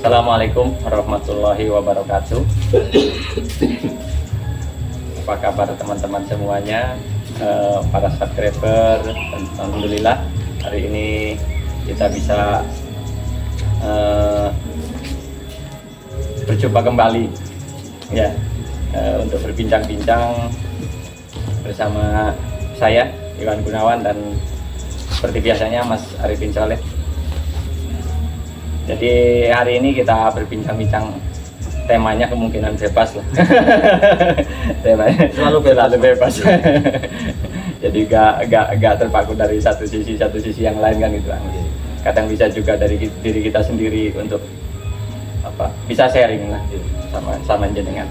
Assalamualaikum warahmatullahi wabarakatuh. Apa kabar teman-teman semuanya, para subscriber? Alhamdulillah hari ini kita bisa berjumpa kembali ya, untuk berbincang-bincang bersama saya Iwan Gunawan dan seperti biasanya Mas Arifin Soleh. Jadi hari ini kita berbincang-bincang, temanya kemungkinan bebas lah. Temanya selalu bebas. Jadi gak terpaku dari satu sisi yang lain kan gitu. Kadang bisa juga dari diri kita sendiri untuk apa? Bisa sharing lah sama jenengan.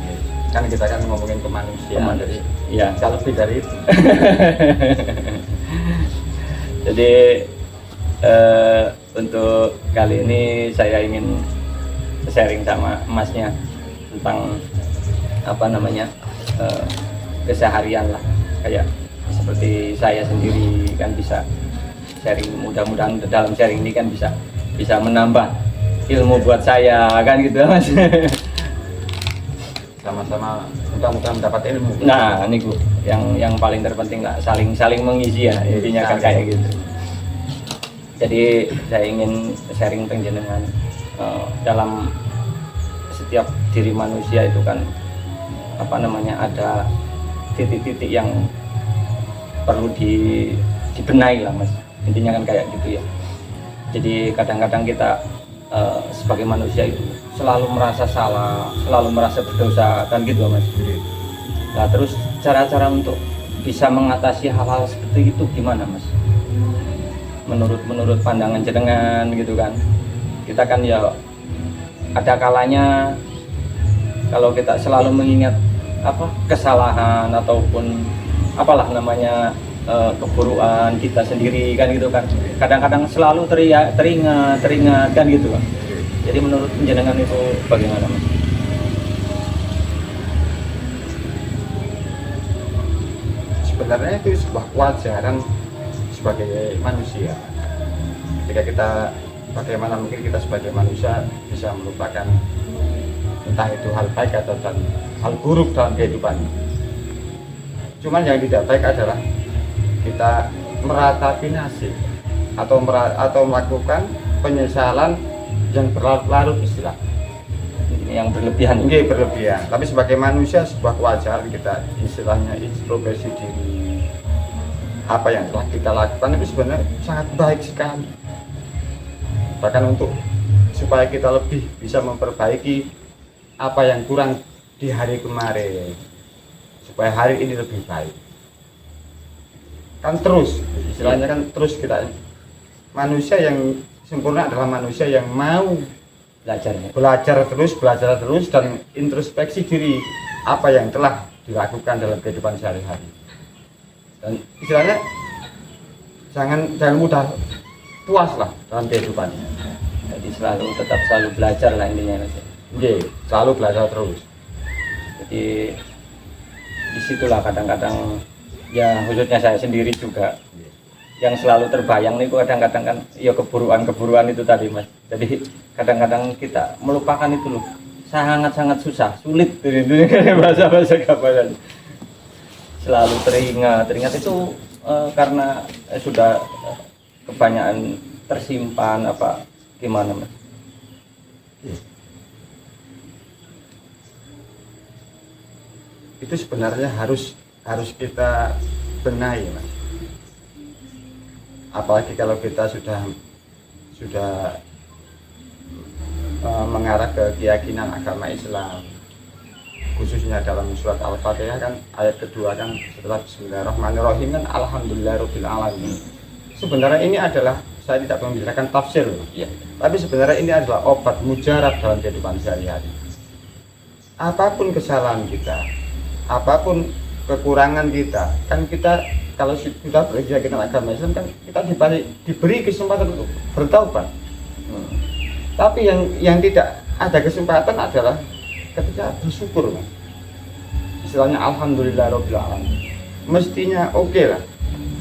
Kan kita kan ngomongin kemanusiaan. Iya. Kalau lebih dari itu. Jadi untuk kali ini saya ingin sharing sama Masnya tentang apa namanya, keseharian lah, kayak seperti saya sendiri kan bisa sharing, mudah-mudahan dalam sharing ini kan bisa menambah ilmu buat saya kan gitu Mas. Sama-sama mudah-mudahan mendapat ilmu. Nah ini Bu, yang paling terpenting lah, saling mengisi ya, intinya kan kayak gitu. Jadi saya ingin sharing penjenengan, dalam setiap diri manusia itu kan apa namanya, ada titik-titik yang perlu dibenahi lah Mas, intinya kan kayak gitu ya. Jadi kadang-kadang kita sebagai manusia itu selalu merasa salah, selalu merasa berdosa kan gitu Mas. Nah terus cara-cara untuk bisa mengatasi hal-hal seperti itu gimana Mas? Menurut pandangan jenengan gitu kan, kita kan ya ada kalanya kalau kita selalu mengingat apa kesalahan ataupun apalah namanya, keburukan kita sendiri kan gitu kan, kadang-kadang selalu teringat kan gitu kan. Jadi menurut jenengan itu bagaimana Mas? Sebenarnya itu sebuah kewajaran sebagai manusia. Ketika kita, bagaimana mungkin kita sebagai manusia bisa melupakan entah itu hal baik atau hal buruk dalam kehidupan. Cuman yang tidak baik adalah kita meratapi nasib atau melakukan penyesalan yang berlarut-larut, istilah Yang berlebihan. Ini berlebihan. Tapi sebagai manusia sebuah kewajaran kita istilahnya introspeksi diri. Apa yang telah kita lakukan itu sebenarnya sangat baik sekali. Bahkan untuk supaya kita lebih bisa memperbaiki apa yang kurang di hari kemarin, supaya hari ini lebih baik. Kan terus, istilahnya kan terus kita, manusia yang sempurna adalah manusia yang mau belajar terus dan introspeksi diri apa yang telah dilakukan dalam kehidupan sehari-hari. Dan istilahnya jangan mudah puas lah dalam kehidupannya. Jadi tetap selalu belajar lah intinya Mas. Selalu belajar terus. Jadi disitulah kadang-kadang ya, khususnya saya sendiri juga yang selalu terbayang nih kadang-kadang kan ya keburuan itu tadi Mas. Jadi kadang-kadang kita melupakan itu loh, sangat sulit bahasa kapan. Selalu teringat itu karena sudah kebanyakan tersimpan apa gimana Mas? Itu sebenarnya harus kita benahi Mas. Apalagi kalau kita sudah mengarah ke keyakinan agama Islam, khususnya dalam surat Al-Fatihah kan ayat kedua kan setelah Bismillahirrahmanirrahim kan Alhamdulillahirabbil alamin. Sebenarnya ini adalah, saya tidak membicarakan tafsir ya, tapi sebenarnya ini adalah obat mujarab dalam kehidupan sehari-hari. Apapun kesalahan kita, apapun kekurangan kita, kan kita kalau sudah berkeyakinan agama Islam kan kita diberi kesempatan untuk bertaubat. Tapi yang tidak ada kesempatan adalah ketika bersyukur Mas. Istilahnya alhamdulillahirabbil alamin. Mestinya oke lah.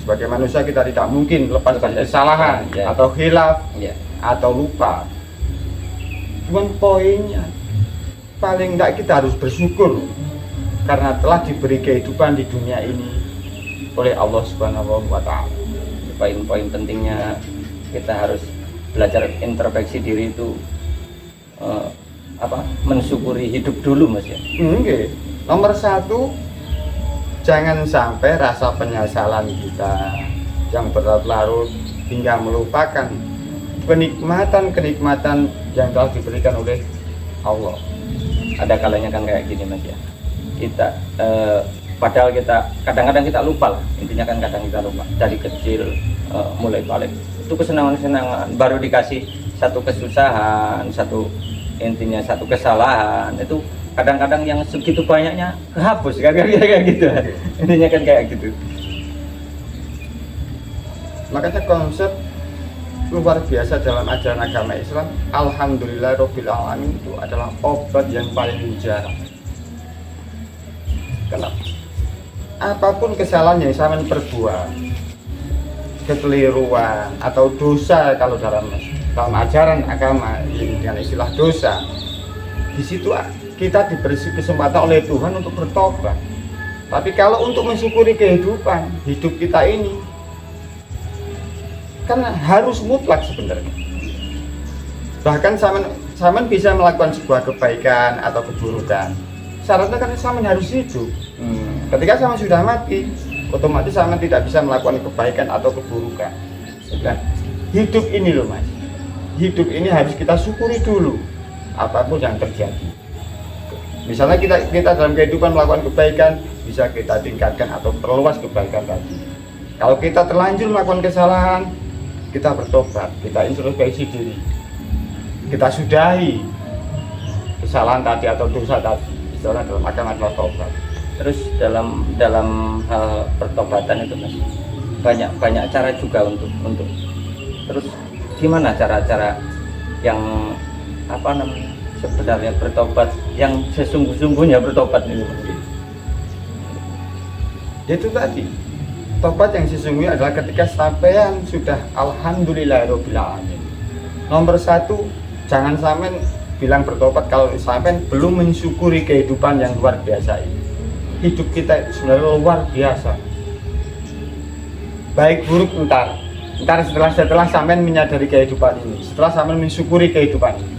Sebagai manusia kita tidak mungkin lepas dari kesalahan atau khilaf atau lupa. cuman poinnya paling enggak kita harus bersyukur karena telah diberi kehidupan di dunia ini oleh Allah Subhanahu wa Ta'ala. Poin-poin pentingnya kita harus belajar introspeksi diri itu mensyukuri hidup dulu Mas ya. Oke. Nomor satu, jangan sampai rasa penyesalan kita yang berlarut-larut hingga melupakan kenikmatan-kenikmatan yang telah diberikan oleh Allah. Ada kalanya kan kayak gini Mas ya. Kita padahal kita kadang-kadang kita lupa lah. Intinya kan kadang kita lupa dari kecil mulai balik. Itu kesenangan-kesenangan baru dikasih satu kesusahan, satu kesalahan itu kadang-kadang yang segitu banyaknya hapus kayak gitu. Intinya kan kayak gitu. Makanya konsep luar biasa dalam ajaran agama Islam, Alhamdulillahirabbil alamin, itu adalah obat yang paling mujarab. Kenapa? Apapun kesalahan yang saya perbuat, kekeliruan atau dosa, kalau dalam ajaran agama ini dengan istilah dosa, di situ kita diberi kesempatan oleh Tuhan untuk bertobat. Tapi kalau untuk mensyukuri kehidupan hidup kita ini, kan harus mutlak sebenarnya. Bahkan saman bisa melakukan sebuah kebaikan atau keburukan, syaratnya kan saman harus hidup. Ketika saman sudah mati, otomatis saman tidak bisa melakukan kebaikan atau keburukan. Nah, hidup ini loh Mas, hidup ini harus kita syukuri dulu apapun yang terjadi. Misalnya kita dalam kehidupan melakukan kebaikan, bisa kita tingkatkan atau perluas kebaikan tadi. Kalau kita terlanjur melakukan kesalahan, kita bertobat, kita introspeksi diri, kita sudahi kesalahan tadi atau dosa tadi. Istilah dalam agama adalah tobat. Terus dalam hal pertobatan itu Mas, banyak cara juga untuk terus gimana cara-cara yang sebenarnya bertobat yang sesungguh-sungguhnya bertobat itu Mas? Itu tadi, tobat yang sesungguhnya adalah ketika sampean sudah alhamdulillahirabbil alamin. Nomor satu, jangan sampean bilang bertobat kalau sampean belum mensyukuri kehidupan yang luar biasa ini. Hidup kita sebenarnya luar biasa. Baik buruk entar setelah sampean menyadari kehidupan ini, setelah sampean mensyukuri kehidupan ini.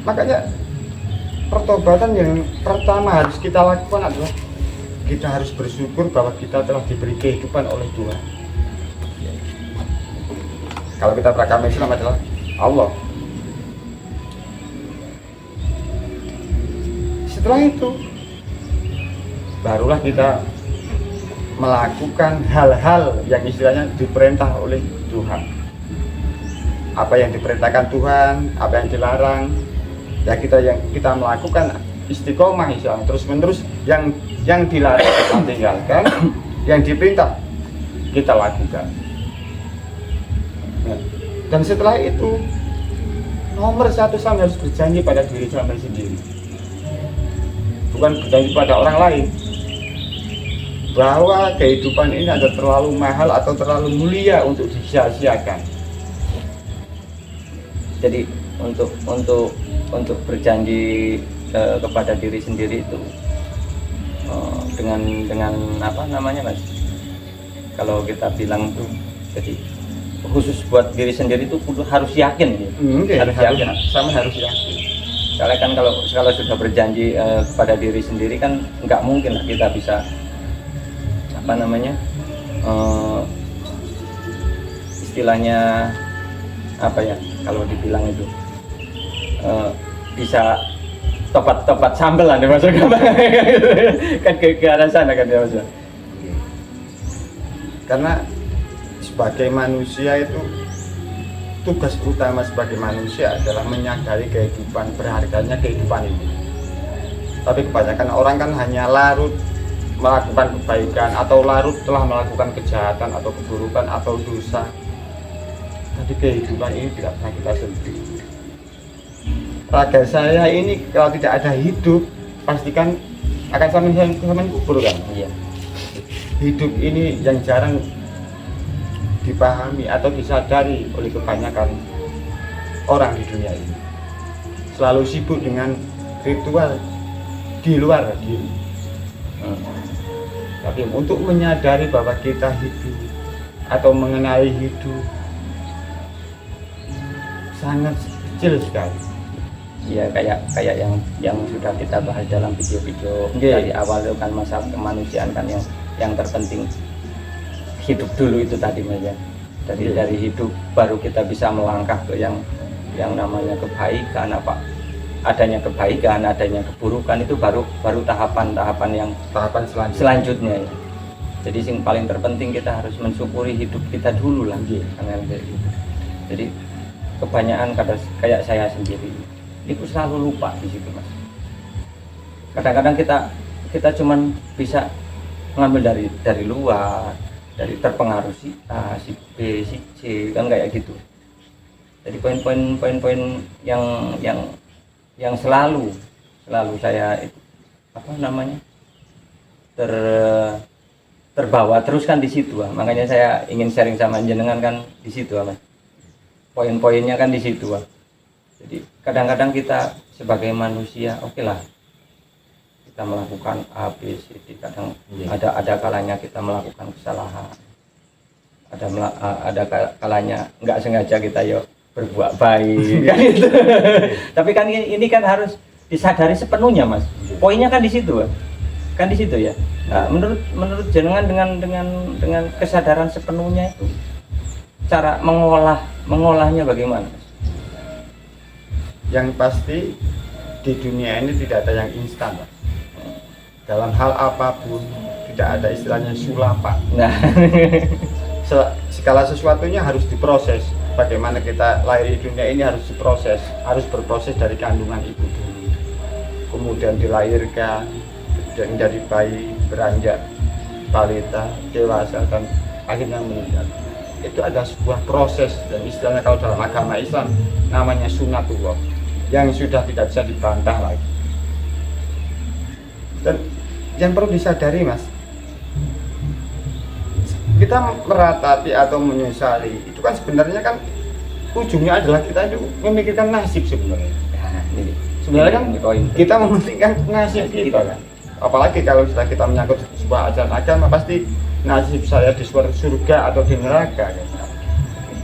Makanya pertobatan yang pertama harus kita lakukan adalah kita harus bersyukur bahwa kita telah diberi kehidupan oleh Tuhan. Kalau kita beragama Islam adalah Allah. Setelah itu barulah kita melakukan hal-hal yang istilahnya diperintah oleh Tuhan. Apa yang diperintahkan Tuhan, apa yang dilarang, ya kita melakukan istiqomah istilahnya terus-menerus. Yang dilarang kita tinggalkan, yang diperintah kita lakukan. Nah, dan setelah itu nomor satu sama harus berjanji pada diri sama sendiri, bukan berjanji pada orang lain, bahwa kehidupan ini ada terlalu mahal atau terlalu mulia untuk disia-siakan. Jadi untuk berjanji kepada diri sendiri itu dengan apa namanya Mas? Kalau kita bilang tuh, jadi khusus buat diri sendiri itu harus yakin gitu. Harus yakin. Harus yakin. Soalnya kan kalau sudah berjanji kepada diri sendiri kan nggak mungkin lah kita bisa istilahnya apa ya, kalau dibilang itu bisa topat sambel lah masuk kan ke arah sana kan ya Mas. Karena sebagai manusia itu tugas utama sebagai manusia adalah menyadari kehidupan berharganya kehidupan ini. Tapi kebanyakan orang kan hanya larut melakukan kebaikan atau larut telah melakukan kejahatan atau keburukan atau dosa. Tapi kehidupan ini tidak pernah kita sentuh. Raga saya ini kalau tidak ada hidup pastikan akan sampai kubur kan. Iya. Hidup ini yang jarang dipahami atau disadari oleh kebanyakan orang di dunia ini. Selalu sibuk dengan ritual di luar diri. Tapi untuk menyadari bahwa kita hidup atau mengenai hidup sangat kecil sekali. Ya kayak yang sudah kita bahas dalam video-video dari awal itu kan, masalah kemanusiaan kan yang terpenting hidup dulu itu tadi Mas ya. Dari hidup baru kita bisa melangkah ke yang namanya kebaikan, adanya kebaikan, adanya keburukan, itu baru tahapan yang selanjutnya ya. Jadi yang paling terpenting kita harus mensyukuri hidup kita dulu lah, kayak gitu. Jadi kebanyakan kayak saya sendiri itu selalu lupa di situ Mas. Kadang-kadang kita cuman bisa mengambil dari luar, dari terpengaruh si A, si B, si C, kan kayak gitu. Jadi poin-poin yang selalu saya terbawa terus kan di situ. Makanya saya ingin sharing sama jenengan kan di situ Mas. Poin-poinnya kan di situ. Jadi kadang-kadang kita sebagai manusia oke lah kita melakukan A, B, C, D, kadang ada kalanya kita melakukan kesalahan, ada kalanya nggak sengaja kita berbuat baik kan itu. Tapi kan ini kan harus disadari sepenuhnya Mas. Poinnya kan di situ kan di situ ya. Nah, menurut jenengan dengan kesadaran sepenuhnya itu cara mengolahnya bagaimana Mas? Yang pasti di dunia ini tidak ada yang instan Mas. Dalam hal apapun tidak ada istilahnya sulapa. Nah, segala sesuatunya harus diproses. Bagaimana kita lahir di dunia ini harus diproses, harus berproses dari kandungan ibu dulu, kemudian dilahirkan, kemudian dari bayi beranjak balita, dewasa, dan akhirnya meninggal. Itu ada sebuah proses, dan istilahnya kalau dalam agama Islam namanya sunatullah, yang sudah tidak bisa dibantah lagi. Dan yang perlu disadari Mas, kita meratapi atau menyesali itu kan sebenarnya kan ujungnya adalah kita itu memikirkan nasib sebenarnya. Sebenarnya kan kita mementingkan nasib kita kan. Apalagi kalau sudah kita menyangkut sebuah ajaran agama, pasti nasib saya di surga atau di neraka kan.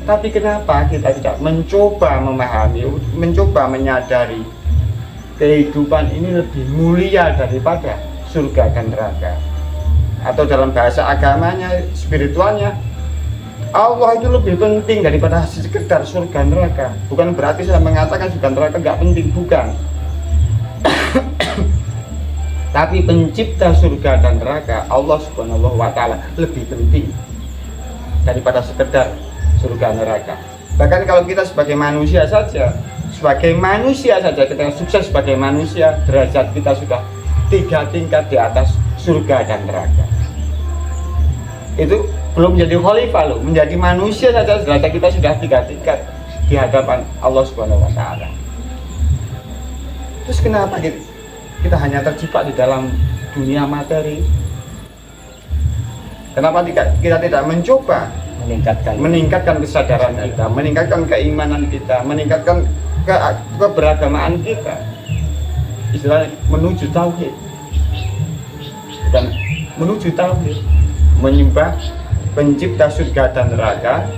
Tapi kenapa kita tidak mencoba memahami, mencoba menyadari kehidupan ini lebih mulia daripada surga dan neraka? Atau dalam bahasa agamanya, spiritualnya, Allah itu lebih penting daripada sekedar surga neraka. Bukan berarti saya mengatakan surga neraka nggak penting, bukan. Tapi pencipta surga dan neraka, Allah Subhanahu wa Ta'ala, lebih penting daripada sekedar surga neraka. Bahkan kalau kita sebagai manusia saja kita sukses sebagai manusia, derajat kita sudah 3 tingkat di atas surga dan neraka. Itu belum menjadi khalifah loh, menjadi manusia saja derajat kita sudah 3 tingkat di hadapan Allah Subhanahu wa Ta'ala. Terus kenapa kita hanya terjebak di dalam dunia materi? Kenapa kita tidak mencoba meningkatkan kesadaran kita, meningkatkan keimanan kita, meningkatkan keberagamaan kita, istilahnya menuju tauhid, bukan menuju tauhid, menyembah pencipta surga dan neraka,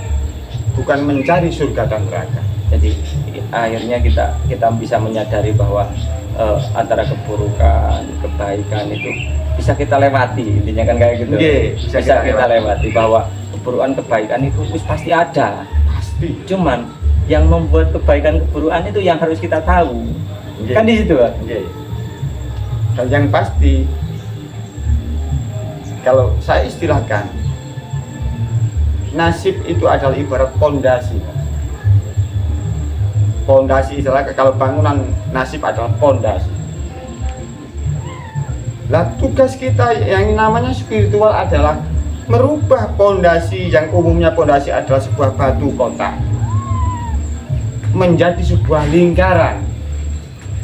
bukan mencari surga dan neraka. Jadi akhirnya kita bisa menyadari bahwa antara keburukan, kebaikan itu bisa kita lewati, intinya kan kayak gitu. Bisa kita lewati bahwa keburukan, kebaikan itu pasti ada. Pasti. Cuman yang membuat kebaikan, keburukan itu yang harus kita tahu. Kan di situ, Pak. Dan yang pasti, kalau saya istilahkan, nasib itu adalah ibarat pondasi. Pondasi istilah kalau bangunan, nasib adalah pondasi. Lah tugas kita yang namanya spiritual adalah merubah pondasi yang umumnya pondasi adalah sebuah batu kotak menjadi sebuah lingkaran.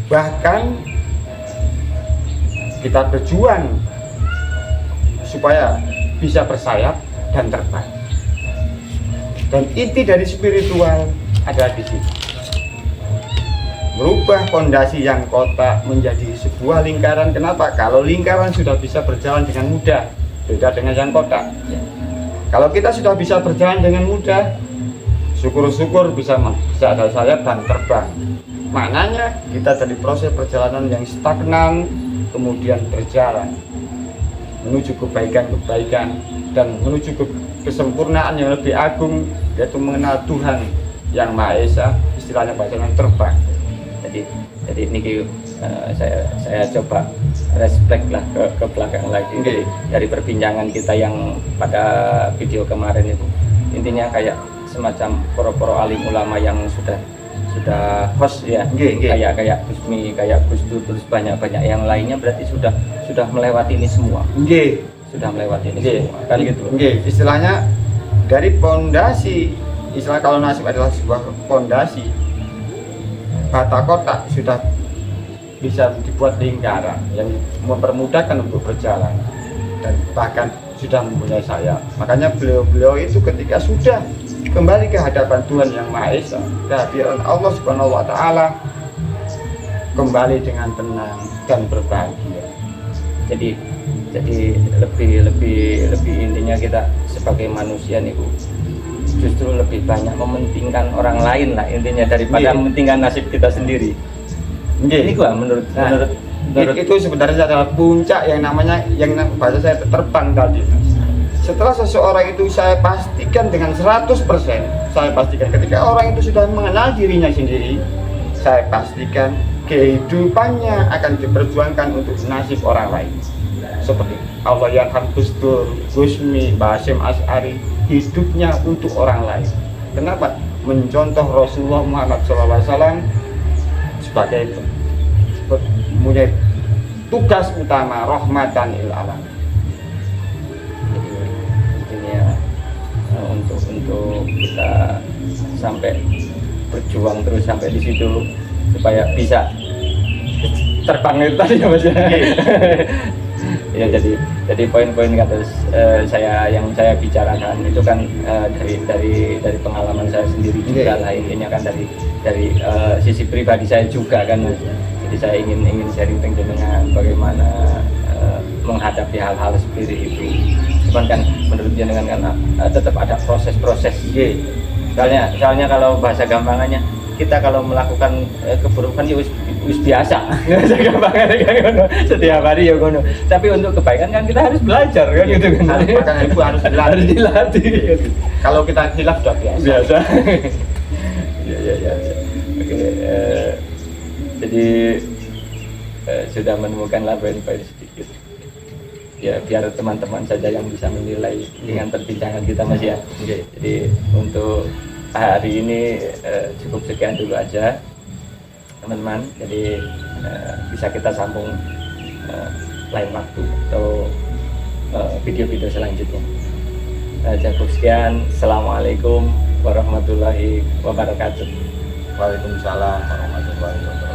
Bahkan kita berjuang supaya bisa bersayap dan terbang. Dan inti dari spiritual adalah di situ. merubah fondasi yang kotak menjadi sebuah lingkaran. Kenapa? Kalau lingkaran sudah bisa berjalan dengan mudah, beda dengan yang kotak. Kalau kita sudah bisa berjalan dengan mudah, syukur-syukur bisa ada sayap dan terbang. Maknanya kita dari proses perjalanan yang stagnan kemudian berjalan menuju kebaikan-kebaikan dan menuju kesempurnaan yang lebih agung, yaitu mengenal Tuhan yang Maha Esa, istilahnya bahasanya terbang. Jadi ini saya coba respect lah ke belakang lagi. Okay. Dari perbincangan kita yang pada video kemarin itu, intinya kayak semacam poro-poro alim ulama yang sudah host ya, kayak Gusmi, kayak Gus Dur, terus banyak yang lainnya, berarti sudah melewati ini semua. Sudah melewati ini semua kan gitu. Istilahnya dari pondasi, istilah kalau nasib adalah sebuah pondasi, bata kotak sudah bisa dibuat lingkaran yang mempermudahkan untuk berjalan dan bahkan sudah mempunyai sayap. Makanya beliau itu ketika sudah kembali ke hadapan Tuhan yang Maha Esa, kehadiran Allah Subhanahu wa Ta'ala, kembali dengan tenang dan berbahagia. Jadi lebih intinya kita sebagai manusia nih Bu, justru lebih banyak mementingkan orang lain lah intinya daripada mementingkan nasib kita sendiri. Ini gua menurut itu sebenarnya adalah puncak yang namanya bahasa saya terbang tadi. Setelah seseorang itu saya pastikan dengan 100%, saya pastikan ketika orang itu sudah mengenal dirinya sendiri, saya pastikan kehidupannya akan diperjuangkan untuk nasib orang lain. Seperti Allah Yarham Gus Dur, Gusmi, Mbah Hasyim Asy'ari, hidupnya untuk orang lain. Kenapa? Mencontoh Rasulullah Muhammad SAW sebagai punya tugas utama rahmatan lil alamin. Jadi intinya untuk kita sampai berjuang terus sampai di situ supaya bisa terbang itu tadi ya Mas. Ya jadi poin-poin kata yang saya bicarakan itu kan dari pengalaman saya sendiri juga lah, intinya kan dari sisi pribadi saya juga kan. Jadi saya ingin sharing dengan bagaimana menghadapi hal-hal seperti itu. Cuman kan menurut jenengan kan tetap ada proses-proses. Soalnya kalau bahasa gampangannya, kita kalau melakukan keburukan ya wis biasa. Setiap hari ya ngono. Tapi untuk kebaikan kan kita harus belajar kan gitu kan. Makanya itu harus dilatih. Kalau kita hilaf sudah biasa. Ya. Oke. Jadi sudah menemukan poin-poin sedikit. Ya biar teman-teman saja yang bisa menilai dengan perbincangan kita Mas ya. Jadi untuk hari ini cukup sekian dulu aja teman-teman. Jadi bisa kita sambung lain waktu atau video-video selanjutnya. Cukup sekian. Assalamualaikum warahmatullahi wabarakatuh. Waalaikumsalam warahmatullahi wabarakatuh.